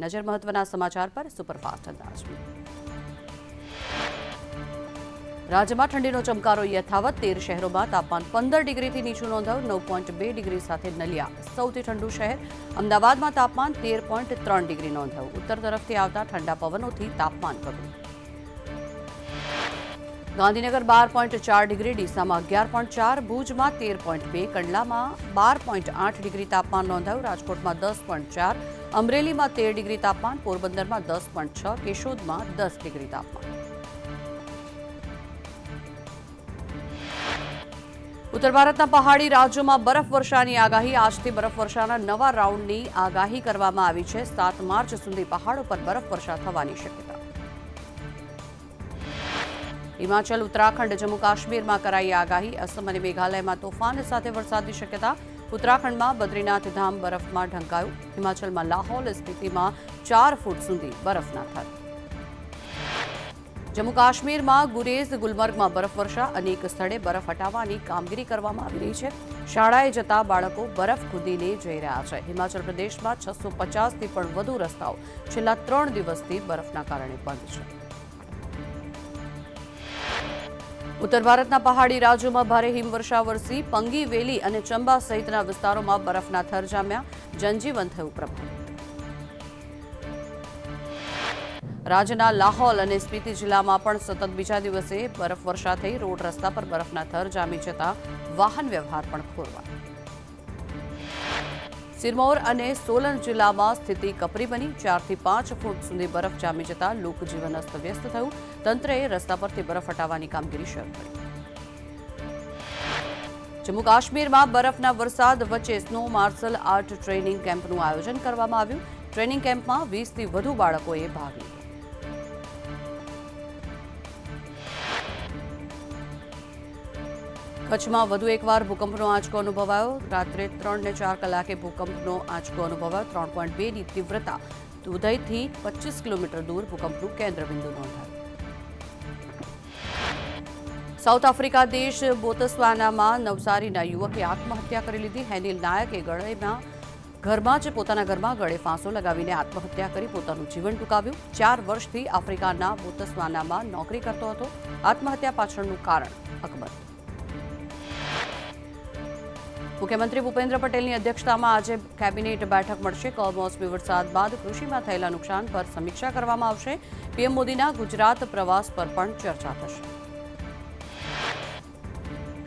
નજર મહત્વના સમાચાર પર સુપરફાસ્ટ અંદાજમાં। રાજ્યમાં ઠંડીનો ચમકારો યથાવત 13 શહેરોમાં તાપમાન 15 ડિગ્રીથી નીચું નોંધાયું। 9.2 ડિગ્રી સાથે નલિયા સૌથી ઠંડુ શહેર। અમદાવાદમાં તાપમાન 13.3 ડિગ્રી નોંધાયું। ઉત્તર તરફથી આવતા ઠંડા પવનોથી તાપમાન ઘટ્યું। ગાંધીનગર 12.4 ડિગ્રી, ડીસામાં 11.4, ભુજમાં 13.2, કંડલામાં 12.8 ડિગ્રી તાપમાન નોંધાયું। રાજકોટમાં 10.4, અમરેલીમાં 13 ડિગ્રી તાપમાન, પોરબંદરમાં 10.6, કેશોદમાં 10 ડિગ્રી તાપમાન। ઉત્તર ભારતના પહાડી રાજ્યોમાં બરફવર્ષાની આગાહી। આજથી બરફવર્ષાના નવા રાઉન્ડની આગાહી કરવામાં આવી છે। 7 માર્ચ સુધી પહાડો પર બરફવર્ષા થવાની શક્યતા। હિમાચલ, ઉત્તરાખંડ, જમ્મુ કાશ્મીરમાં કરાઈ આગાહી। અસમ અને મેઘાલયમાં તોફાન સાથે વરસાદની શક્યતા। ઉત્તરાખંડમાં બદ્રીનાથ ધામ બરફમાં ઢંકાયું। હિમાચલમાં લાહૌલ સ્પીતિમાં 4 ફૂટ સુધી બરફના થર। જમ્મુ કાશ્મીરમાં ગુરેઝ, ગુલમર્ગમાં બરફવર્ષા। અનેક સ્થળે બરફ હટાવવાની કામગીરી કરવામાં આવી રહી છે। શાળાએ જતા બાળકો બરફ કૂદીને જઈ રહ્યા છે। હિમાચલ પ્રદેશમાં 650થી પણ વધુ રસ્તાઓ છેલ્લા 3 દિવસથી બરફના કારણે બંધ છે। ઉત્તર ભારતના પહાડી રાજ્યોમાં ભારે હિમવર્ષા વરસી। પંગી, વેલી અને ચંબા સહિતના વિસ્તારોમાં બરફના થર જામ્યા। જનજીવન થયું પ્રભાવિત। રાજ્યના લાહૌલ અને સ્પીતિ જિલ્લામાં પણ સતત બીજા દિવસે બરફવર્ષા થઈ। રોડ રસ્તા પર બરફના થર જામી જતા વાહન વ્યવહાર પણ ખોરવાયો। સિરમૌર અને સોલન જિલ્લામાં સ્થિતિ કપરી બની। 4 થી 5 ફૂટ સુધી બરફ જામી જતા લોકજીવન અસ્તવ્યસ્ત થયું। તંત્રએ રસ્તા પરથી બરફ હટાવવાની કામગીરી શરૂ કરી। જમ્મુ કાશ્મીરમાં બરફના વરસાદ વચ્ચે સ્નો માર્શલ આર્ટ ટ્રેનિંગ કેમ્પનું આયોજન કરવામાં આવ્યું। ટ્રેનિંગ કેમ્પમાં 20થી વધુ બાળકોએ ભાગ લીધો। કચ્છમાં વધુ એકવાર ભૂકંપનો આંચકો અનુભવાયો। રાત્રે 3 ને 4 કલાકે ભૂકંપનો આંચકો અનુભવાયો। 3.2ની તીવ્રતા ઉદયથી 25 કિલોમીટર દૂર ભૂકંપનું કેન્દ્રબિંદુ નોંધાયું। સાઉથ આફ્રિકા દેશ બોત્સવાનામાં નવસારીના યુવકે આત્મહત્યા કરી લીધી। હેનિલ નાયકે પોતાના ઘરમાં ગળે ફાંસો લગાવીને આત્મહત્યા કરી પોતાનું જીવન ટૂંકાવ્યું। 4 વર્ષથી આફ્રિકાના બોત્સવાનામાં નોકરી કરતો હતો। આત્મહત્યા પાછળનું કારણ અકબંધ। મુખ્યમંત્રી ભૂપેન્દ્ર પટેલની અધ્યક્ષતામાં આજે કેબિનેટ બેઠક મળશે। કમોસમી વરસાદ બાદ કૃષિમાં થયેલા નુકસાન પર સમીક્ષા કરવામાં આવશે। પીએમ મોદીના ગુજરાત પ્રવાસ પર પણ ચર્ચા થશે।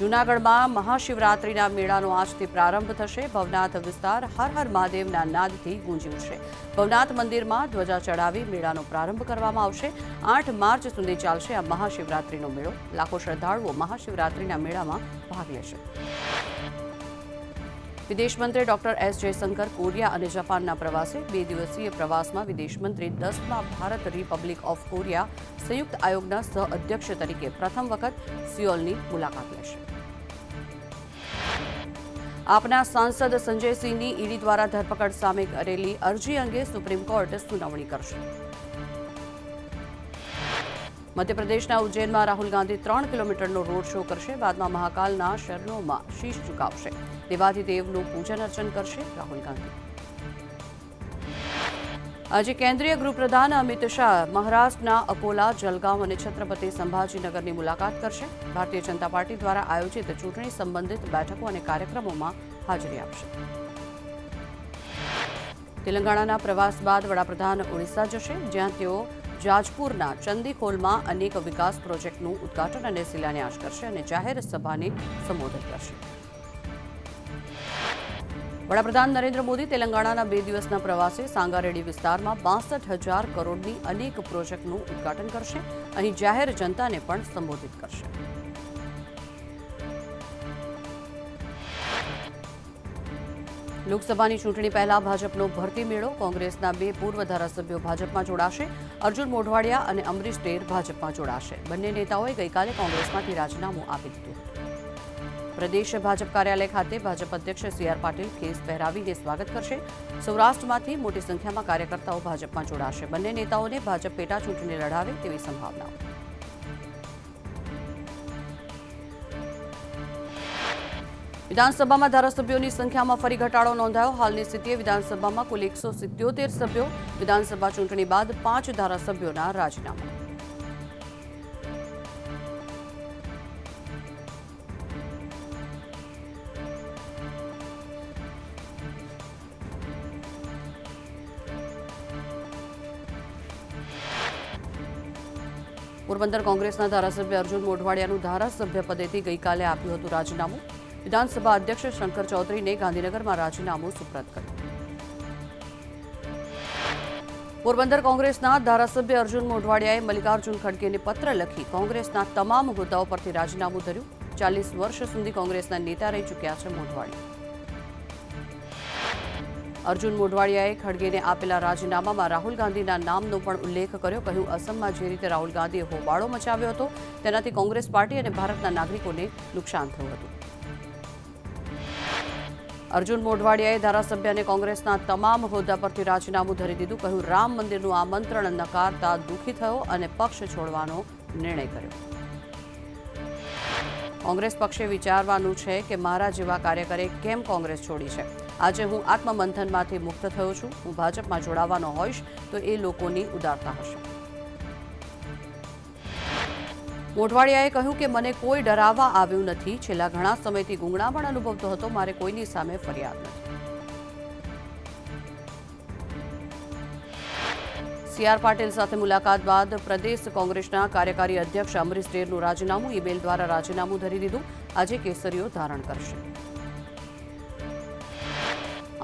જૂનાગઢમાં મહાશિવરાત્રિના મેળાનો આજથી પ્રારંભ થશે। ભવનાથ વિસ્તાર હર હર મહાદેવના નાદથી ગુંજી ઉઠશે। ભવનાથ મંદિરમાં ધ્વજા ચડાવી મેળાનો પ્રારંભ કરવામાં આવશે। 8 માર્ચ સુધી ચાલશે આ મહાશિવરાત્રિનો મેળો। લાખો શ્રદ્ધાળુઓ મહાશિવરાત્રિના મેળામાં ભાગ લેશે। વિદેશ મંત્રી ડોક્ટર એસ જયશંકર કોરિયા અને જાપાનના પ્રવાસે। 2 દિવસીય પ્રવાસમાં વિદેશ મંત્રી 10મા ભારત રિપબ્લિક ઓફ કોરિયા સંયુક્ત આયોગના સહ-અધ્યક્ષ તરીકે પ્રથમ વખત સિયોલની મુલાકાત લેશે। આપના સાંસદ સંજયસિંહની ઈડી દ્વારા ધરપકડ સામે કરેલી અરજી અંગે સુપ્રીમ કોર્ટ સુનાવણી કરશે। મધ્યપ્રદેશના ઉજ્જૈનમાં રાહુલ ગાંધી 3 કિલોમીટરનો રોડ શો કરશે। બાદમાં મહાકાલના શરણોમાં શીશ ઝુકાવશે। દેવાધિદેવનું પૂજન અર્ચન કરશે રાહુલ ગાંધી। આજે કેન્દ્રીય ગૃહપ્રધાન અમિત શાહ મહારાષ્ટ્રના અકોલા, જલગાંવ અને છત્રપતિ સંભાજીનગરની મુલાકાત કરશે। ભારતીય જનતા પાર્ટી દ્વારા આયોજિત ચૂંટણી સંબંધિત બેઠકો અને કાર્યક્રમોમાં હાજરી આપશે। તેલંગાણાના પ્રવાસ બાદ વડાપ્રધાન ઓડિશા જશે, જ્યાં તેઓ જાજપુરના ચંદીખોલમાં અનેક વિકાસ પ્રોજેક્ટનું ઉદ્ઘાટન અને શિલાન્યાસ કરશે અને જાહેર સભાને સંબોધિત કરશે। વડાપ્રધાન નરેન્દ્ર મોદી તેલંગાણાના 2 દિવસના પ્રવાસે સાંગારેડ્ડી વિસ્તારમાં 62,000 કરોડની અનેક પ્રોજેક્ટનું ઉદ્ઘાટન કરશે। અહીં જાહેર જનતાને પણ સંબોધિત કરશે। લોકસભાની ચૂંટણી પહેલા ભાજપનો ભરતી મેળો। કોંગ્રેસના 2 પૂર્વ ધારાસભ્યો ભાજપમાં જોડાશે। અર્જુન મોઢવાડિયા અને અમરીશ ડેર ભાજપમાં જોડાશે। બંને નેતાઓએ ગઈકાલે કોંગ્રેસમાંથી રાજીનામું આપી દીધું હતું। પ્રદેશ ભાજપ કાર્યાલય ખાતે ભાજપ અધ્યક્ષ સી.આર. પાટીલ કેસ પહેરાવીને સ્વાગત કરશે। સૌરાષ્ટ્રમાંથી મોટી સંખ્યામાં કાર્યકર્તાઓ ભાજપમાં જોડાશે। બંને નેતાઓને ભાજપ પેટા ચૂંટણી લડાવે તેવી સંભાવનાઓ। વિધાનસભામાં ધારાસભ્યોની સંખ્યામાં ફરી ઘટાડો નોંધાયો. હાલની સ્થિતિએ વિધાનસભામાં કુલ 177 સભ્યો. વિધાનસભા ચૂંટણી બાદ 5 ધારાસભ્યોના રાજીનામા. પોરબંદર કોંગ્રેસના ધારાસભ્ય અર્જુન મોઢવાડિયાનું ધારાસભ્ય પદેથી ગઈકાલે આપ્યું હતું રાજીનામું. વિધાનસભા અધ્યક્ષ શંકર ચૌધરીને ગાંધીનગરમાં રાજીનામું સુપ્રત કર્યું. પોરબંદર કોંગ્રેસના ધારાસભ્ય અર્જુન મોઢવાડિયાએ મલ્લિકાર્જુન ખડગેને પત્ર લખી કોંગ્રેસના તમામ હોદ્દાઓ પરથી રાજીનામું ધર્યું. 40 વર્ષ સુધી કોંગ્રેસના નેતા રહી ચૂક્યા છે મોઢવાડિયા. અર્જુન મોઢવાડિયાએ ખડગેને આપેલા રાજીનામામાં રાહુલ ગાંધીના નામનો પણ ઉલ્લેખ કર્યો. કહ્યું, અસમમાં જે રીતે રાહુલ ગાંધીએ હોબાળો મચાવ્યો હતો તેનાથી કોંગ્રેસ પાર્ટી અને ભારતના નાગરિકોને નુકસાન થયું હતું. અર્જુન મોઢવાડિયાએ ધારાસભ્યને કોંગ્રેસના તમામ હોદ્દા પરથી રાજીનામું ધરી દીધું. કહ્યું, રામ મંદિરનું આમંત્રણ નકારતા દુઃખી થયો અને પક્ષ છોડવાનો નિર્ણય કર્યો. કોંગ્રેસ પક્ષે વિચારવાનું છે કે મારા જેવા કાર્યકરે કેમ કોંગ્રેસ છોડી છે. આજે હું આત્મમંથનમાંથી મુક્ત થયો છું. હું ભાજપમાં જોડાવાનો હોઈશ તો એ લોકોની ઉદારતા હશે. મોઢવાડિયાએ કહ્યું કે મને કોઈ ડરાવવા આવ્યું નથી. છેલ્લા ઘણા સમયથી ગૂંગળામણ અનુભવતો હતો. મારે કોઈની સામે ફરિયાદ નથી. સી.આર. પાટીલ સાથે મુલાકાત બાદ પ્રદેશ કોંગ્રેસના કાર્યકારી અધ્યક્ષ અમરીશ ડેરનું રાજીનામું ઈમેલ દ્વારા રાજીનામું ધરી દીધું. આજે કેસરીઓ ધારણ કરશે.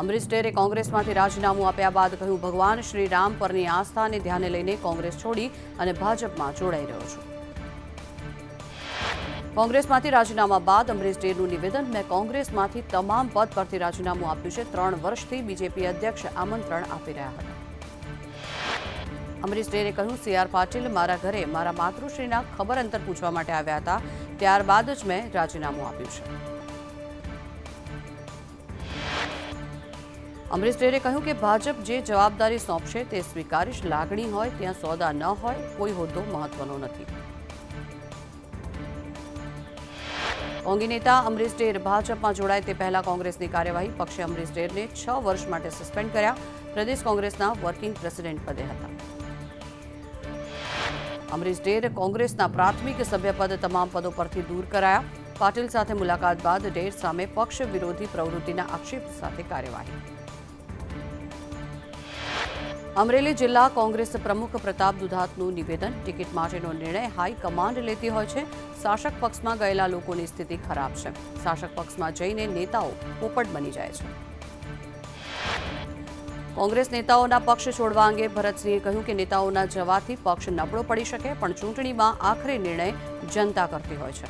અમરીશ ડેરે કોંગ્રેસમાંથી રાજીનામું આપ્યા બાદ કહ્યું, ભગવાન શ્રી રામ પરની આસ્થાને ધ્યાને લઈને કોંગ્રેસ છોડી અને ભાજપમાં જોડાઈ રહ્યો છું. કોંગ્રેસમાંથી રાજીનામા બાદ અમરીશ ડેરનું નિવેદન, મેં કોંગ્રેસમાંથી તમામ પદ પરથી રાજીનામું આપ્યું છે. 3 વર્ષથી બીજેપી અધ્યક્ષ આમંત્રણ આપી રહ્યા હતા. અમરીશ ડેરે કહ્યું, સી.આર. પાટીલ મારા ઘરે મારા માતૃશ્રીના ખબર અંતર પૂછવા માટે આવ્યા હતા. ત્યારબાદ જ મેં રાજીનામું આપ્યું છે. અમરીશ ડેરે કહ્યું કે ભાજપ જે જવાબદારી સોંપશે તે સ્વીકારીશ. લાગણી હોય ત્યાં સોદા ન હોય. કોઈ હોદ્દો મહત્વનો નથી. કોંગી નેતા અમરીશ ડેર ભાજપમાં જોડાય તે પહેલા કોંગ્રેસની કાર્યવાહી. પક્ષે અમરીશ ડેરને 6 વર્ષ માટે સસ્પેન્ડ કર્યા. પ્રદેશ કોંગ્રેસના વર્કિંગ પ્રેસિડેન્ટ પદે હતા. અમરીશ ડેર કોંગ્રેસના પ્રાથમિક સભ્યપદ તમામ પદો પરથી દૂર કરાયા. પાટીલ સાથે મુલાકાત બાદ ડેર સામે પક્ષ વિરોધી પ્રવૃત્તિના આક્ષેપ સાથે કાર્યવાહી. અમરેલી જિલ્લા કોંગ્રેસ પ્રમુખ પ્રતાપ દુધાતનું નિવેદન, ટિકિટ માટેનો નિર્ણય હાઈકમાન્ડ લેતી હોય છે. શાસક પક્ષમાં ગયેલા લોકોની સ્થિતિ ખરાબ છે. શાસક પક્ષમાં જઈને નેતાઓ પોપટ બની જાય છે. કોંગ્રેસ નેતાઓના પક્ષ છોડવા અંગે ભરતસિંહે કહ્યું કે નેતાઓના જવાથી પક્ષ નબળો પડી શકે, પણ ચૂંટણીમાં આખરી નિર્ણય જનતા કરતી હોય છે.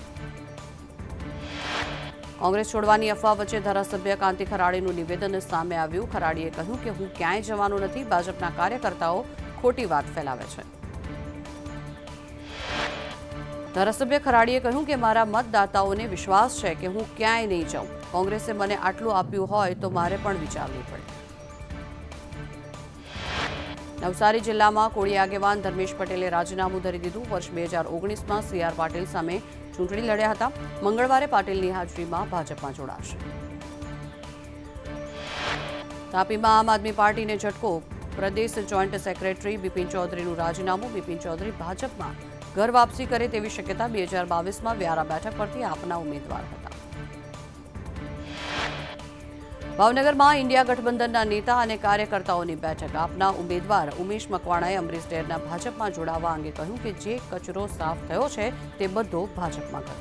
કોંગ્રેસ છોડવાની અફવા વચ્ચે ધારાસભ્ય કાંતિ ખરાડીનું નિવેદન સામે આવ્યું. ખરાડીએ કહ્યું કે હું ક્યાંય જવાનો નથી. ભાજપના કાર્યકર્તાઓ ખોટી વાત ફેલાવે છે. ધારાસભ્ય ખરાડીએ કહ્યું કે મારા મતદાતાઓને વિશ્વાસ છે કે હું ક્યાંય નહીં જાઉં. કોંગ્રેસે મને આટલું આપ્યું હોય તો મારે પણ વિચારવું પડે. નવસારી જિલ્લામાં કોળી આગેવાન ધર્મેશ પટેલે રાજીનામું ધરી દીધું. વર્ષ 2019માં સી.આર. પાટીલ સામે ચૂંટણી લડ્યા હતા. મંગળવારે પાટીલની હાજરીમાં ભાજપમાં જોડાશે. તાપીમાં આમ આદમી પાર્ટીને ઝટકો. પ્રદેશ જોઈન્ટ સેક્રેટરી બિપિન ચૌધરીનું રાજીનામું. બિપિન ચૌધરી ભાજપમાં ઘર વાપસી કરે તેવી શક્યતા. 2022માં વ્યારા બેઠક પરથી આપના ઉમેદવાર હતા. ભાવનગરમાં ઇન્ડિયા ગઠબંધનના નેતા અને કાર્યકર્તાઓની બેઠક. આપના ઉમેદવાર ઉમેશ મકવાણાએ અમરીશ ડેરના ભાજપમાં જોડાવા અંગે કહ્યું કે જે કચરો સાફ થયો છે તે બધો ભાજપમાં ગયો.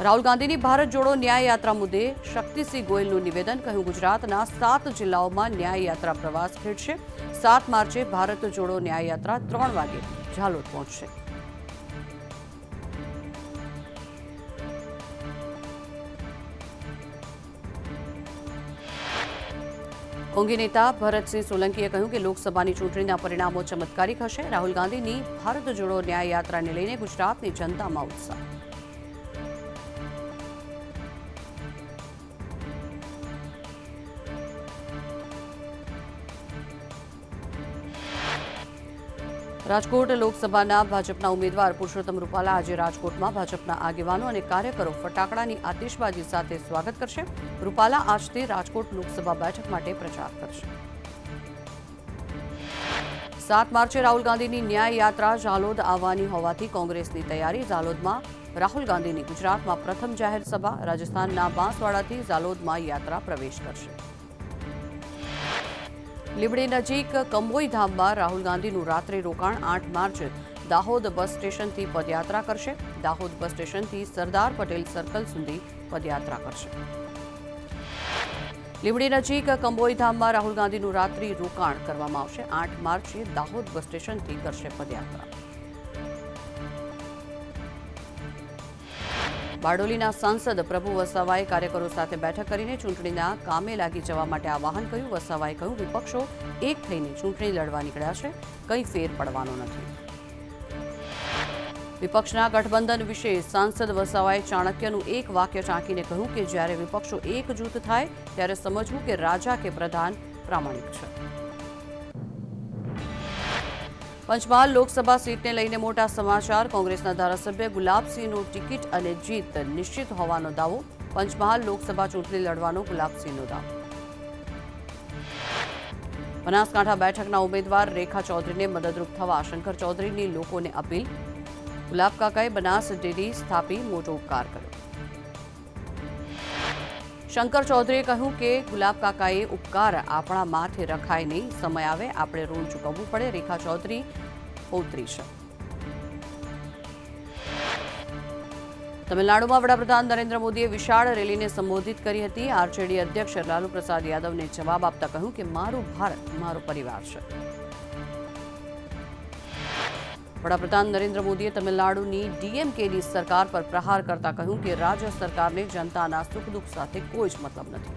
રાહુલ ગાંધીની ભારત જોડો ન્યાય યાત્રા મુદ્દે શક્તિસિંહ ગોયલનું નિવેદન. કહ્યું, ગુજરાતના 7 જિલ્લાઓમાં ન્યાય યાત્રા પ્રવાસ ખેડશે. 7 માર્ચે ભારત જોડો ન્યાય યાત્રા 3 વાગે ઝાલોદ પહોંચશે. કોંગી નેતા ભરતસિંહ સોલંકીએ કહ્યું કે લોકસભાની ચૂંટણીના પરિણામો ચમત્કારિક હશે. રાહુલ ગાંધીની ભારત જોડો ન્યાય યાત્રાને લઈને ગુજરાતની જનતામાં ઉત્સાહ. રાજકોટ લોકસભાના ભાજપના ઉમેદવાર પુરુષોત્તમ રૂપાલા આજે રાજકોટમાં ભાજપના આગેવાનો અને કાર્યકરો ફટાકડાની આતિશબાજી સાથે સ્વાગત કરશે. રૂપાલા આજથી રાજકોટ લોકસભા બેઠક માટે પ્રચાર કરશે. 7 માર્ચે રાહુલ ગાંધીની ન્યાય યાત્રા ઝાલોદ આવવાની હોવાથી કોંગ્રેસની તૈયારી. ઝાલોદમાં રાહુલ ગાંધીની ગુજરાતમાં પ્રથમ જાહેર સભા. રાજસ્થાનના બાંસવાડાથી ઝાલોદમાં યાત્રા પ્રવેશ કરશે. લીંબડી નજીક કંબોઈ ધામમાં રાહુલ ગાંધીનું રાત્રિ રોકાણ. 8 માર્ચ દાહોદ બસ સ્ટેશનથી પદયાત્રા કરશે. દાહોદ બસ સ્ટેશનથી સરદાર પટેલ સર્કલ સુધી પદયાત્રા કરશે. લીંબડી નજીક કંબોઈ ધામમાં રાહુલ ગાંધીનું રાત્રિ રોકાણ કરવામાં આવશે. 8 માર્ચે દાહોદ બસ સ્ટેશનથી કરશે પદયાત્રા. બારડોલીના સાંસદ પ્રભુ વસાવાએ કાર્યકરો સાથે બેઠક કરીને ચૂંટણીના કામે લાગી જવા માટે આહવાન કર્યું. વસાવાએ કહ્યું, વિપક્ષો એક થઈને ચૂંટણી લડવા નીકળ્યા છે, કંઈ ફેર પડવાનો નથી. વિપક્ષના ગઠબંધન વિશે સાંસદ વસાવાએ ચાણક્યનું એક વાક્ય ટાંકીને કહ્યું કે જ્યારે વિપક્ષો એક જૂથ થાય ત્યારે સમજવું કે રાજા કે પ્રધાન પ્રામાણિક છે. પંચમહાલ લોકસભા સીટને લઈને મોટા સમાચાર. કોંગ્રેસના ધારાસભ્ય ગુલાબસિંહનો ટિકિટ અને જીત નિશ્ચિત હોવાનો દાવો. પંચમહાલ લોકસભા ચૂંટણી લડવાનો ગુલાબસિંહનો દાવો. બનાસકાંઠા બેઠકના ઉમેદવાર રેખા ચૌધરીને મદદરૂપ થવા શંકર ચૌધરીની લોકોને અપીલ. ગુલાબકાકાએ બનાસ ડેરી સ્થાપી મોટો ઉપકાર કર્યો. શંકર ચૌધરીએ કહ્યું કે ગુલાબકાકાએ ઉપકાર આપણા માથે રખાય નહીં, સમય આવે આપણે ઋણ ચૂકવવું પડે. રેખા ચૌધરી પૌત્રી છે. તમિલનાડુમાં વડાપ્રધાન નરેન્દ્ર મોદીએ વિશાળ રેલીને સંબોધિત કરી હતી. આરજેડી અધ્યક્ષ લાલુ પ્રસાદ યાદવને જવાબ આપતા કહ્યું કે મારું ભારત મારો પરિવાર છે. વડાપ્રધાન નરેન્દ્ર મોદીએ તમિલનાડુની ડીએમકેની સરકાર પર પ્રહાર કરતા કહ્યું કે રાજ્ય સરકારને જનતાના સુખ દુઃખ સાથે કોઈ જ મતલબ નથી.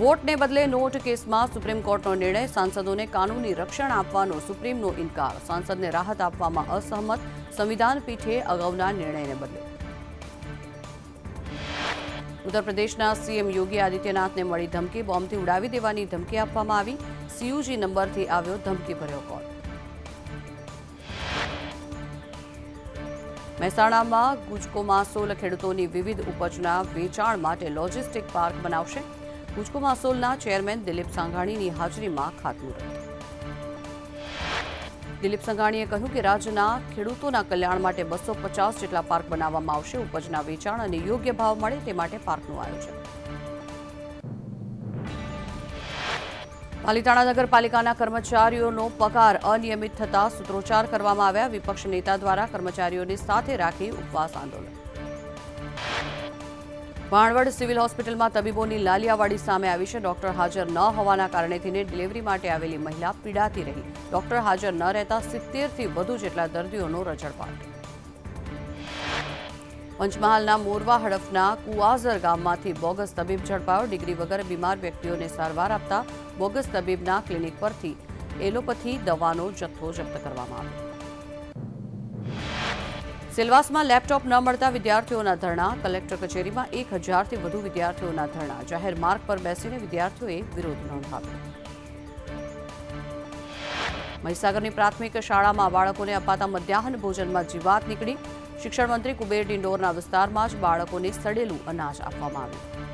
વોટને બદલે નોટ કેસમાં સુપ્રીમ કોર્ટનો નિર્ણય. સાંસદોને કાનૂની રક્ષણ આપવાનો સુપ્રીમનો ઇનકાર. સાંસદને રાહત આપવામાં અસહમત સંવિધાન પીઠે અગાઉના નિર્ણયને બદલે. ઉત્તર પ્રદેશના સીએમ યોગી આદિત્યનાથને મળી ધમકી. બોમ્બથી ઉડાવી દેવાની ધમકી આપવામાં આવી. સીયુજી નંબરથી આવ્યો ધમકીભર્યો કોલ. મહેસાણામાં ગુજકોમાસોલ ખેડૂતોની વિવિધ ઉપજના વેચાણ માટે લોજિસ્ટિક પાર્ક બનાવશે. ગુજકોમાસોલના ચેરમેન દિલીપ સંઘાણીની હાજરીમાં ખાતમુહૂર્ત. દિલીપ સંઘાણીએ કહ્યું કે રાજ્યના ખેડૂતોના કલ્યાણ માટે 250 જેટલા પાર્ક બનાવવામાં આવશે. ઉપજના વેચાણ અને યોગ્ય ભાવ મળે તે માટે પાર્કનું આયોજન. પાલિતાણા નગરપાલિકાના કર્મચારીઓનો પગાર અનિયમિત થતા સૂત્રોચ્ચાર કરવામાં આવ્યા. વિપક્ષ નેતા દ્વારા કર્મચારીઓને સાથે રાખી ઉપવાસ આંદોલન. ભાણવડ સિવિલ હોસ્પિટલમાં તબીબોની લાલિયાવાડી સામે આવી છે. ડોક્ટર હાજર ન હોવાના કારણે થઈને ડિલિવરી માટે આવેલી મહિલા પીડાતી રહી. ડોક્ટર હાજર ન રહેતા 70થી વધુ જેટલા દર્દીઓનો રજળપાટ. પંચમહાલના મોરવા હડફના કુવાઝર ગામમાંથી બોગસ તબીબ ઝડપાયો. ડિગ્રી વગર બીમાર વ્યક્તિઓને સારવાર આપતા બોગસ તબીબના ક્લિનિક પરથી એલોપથી દવાનો જથ્થો જપ્ત કરવામાં આવ્યો. સિલવાસમાં લેપટોપ ન મળતા વિદ્યાર્થીઓના ધરણા. કલેક્ટર કચેરીમાં 1000થી વધુ વિદ્યાર્થીઓના ધરણા. જાહેર માર્ગ પર બેસીને વિદ્યાર્થીઓએ વિરોધ નોંધાવ્યો. મહીસાગરની પ્રાથમિક શાળામાં બાળકોને અપાતા મધ્યાહન ભોજનમાં જીવાત નીકળી. શિક્ષણ મંત્રી કુબેર ડિંડોરના વિસ્તારમાં જ બાળકોને સડેલું અનાજ આપવામાં આવ્યું.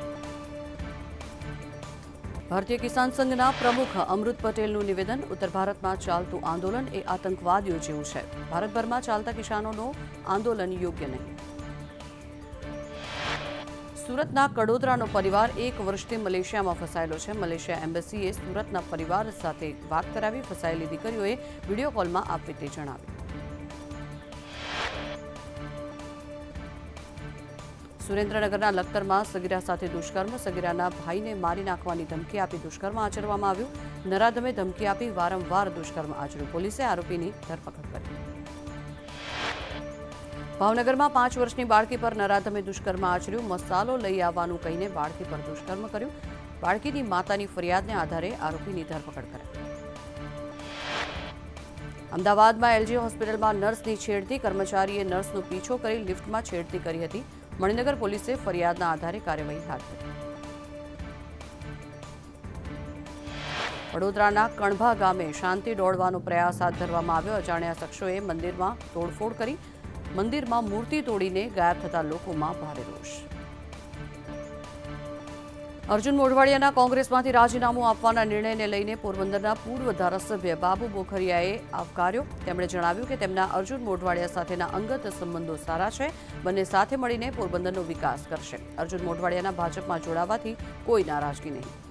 ભારતીય કિસાન સંઘના પ્રમુખ અમૃત પટેલનું નિવેદન. ઉત્તર ભારતમાં ચાલતું આંદોલન એ આતંકવાદીઓ જેવું છે. ભારતભરમાં ચાલતા કિસાનોનો આંદોલન યોગ્ય નહીં. સુરતના કડોદરાનો પરિવાર 1 વર્ષથી મલેશિયામાં ફસાયેલો છે. મલેશિયા એમ્બસીએ સુરતના પરિવાર સાથે વાત કરાવી. ફસાયેલી દીકરીઓએ વિડીયો કોલમાં આપવીતી જણાવ્યું. સુરેન્દ્રનગરના લખતરમાં સગીરા સાથે દુષ્કર્મ. સગીરાના ભાઈને મારી નાખવાની ધમકી આપી દુષ્કર્મ આચરવામાં આવ્યું. નરાધમે ધમકી આપી વારંવાર દુષ્કર્મ આચર્યું. પોલીસે આરોપીની ધરપકડ કરી. ભાવનગરમાં 5 વર્ષની બાળકી પર નરાધમે દુષ્કર્મ આચર્યું. મસાલો લઈ આવવાનું કહીને બાળકી પર દુષ્કર્મ કર્યું. બાળકીની માતાની ફરિયાદને આધારે આરોપીની ધરપકડ કરાઈ. અમદાવાદમાં એલજી હોસ્પિટલમાં નર્સની છેડતી. કર્મચારીએ નર્સનો પીછો કરી લિફ્ટમાં છેડતી કરી હતી. મણિનગર પોલીસે ફરિયાદના આધારે કાર્યવાહી હાથ ધરી. વડોદરાના કણભા ગામે શાંતિ દોડવાનો પ્રયાસ હાથ ધરવામાં આવ્યો. અજાણ્યા શખ્સોએ મંદિરમાં તોડફોડ કરી મંદિરમાં મૂર્તિ તોડીને ગાયબ થતા લોકોમાં ભારે રોષ. અર્જુન મોઢવાડિયાના કોંગ્રેસમાંથી રાજીનામું આપવાના નિર્ણયને લઈને પોરબંદરના પૂર્વ ધારાસભ્ય બાબુ બોખરિયાએ આવકાર્યો. તેમણે જણાવ્યું કે તેમના અર્જુન મોઢવાડિયા સાથેના અંગત સંબંધો સારા છે. બંને સાથે મળીને પોરબંદરનો વિકાસ કરશે. અર્જુન મોઢવાડિયાના ભાજપમાં જોડાવાથી કોઈ નારાજગી નહીં.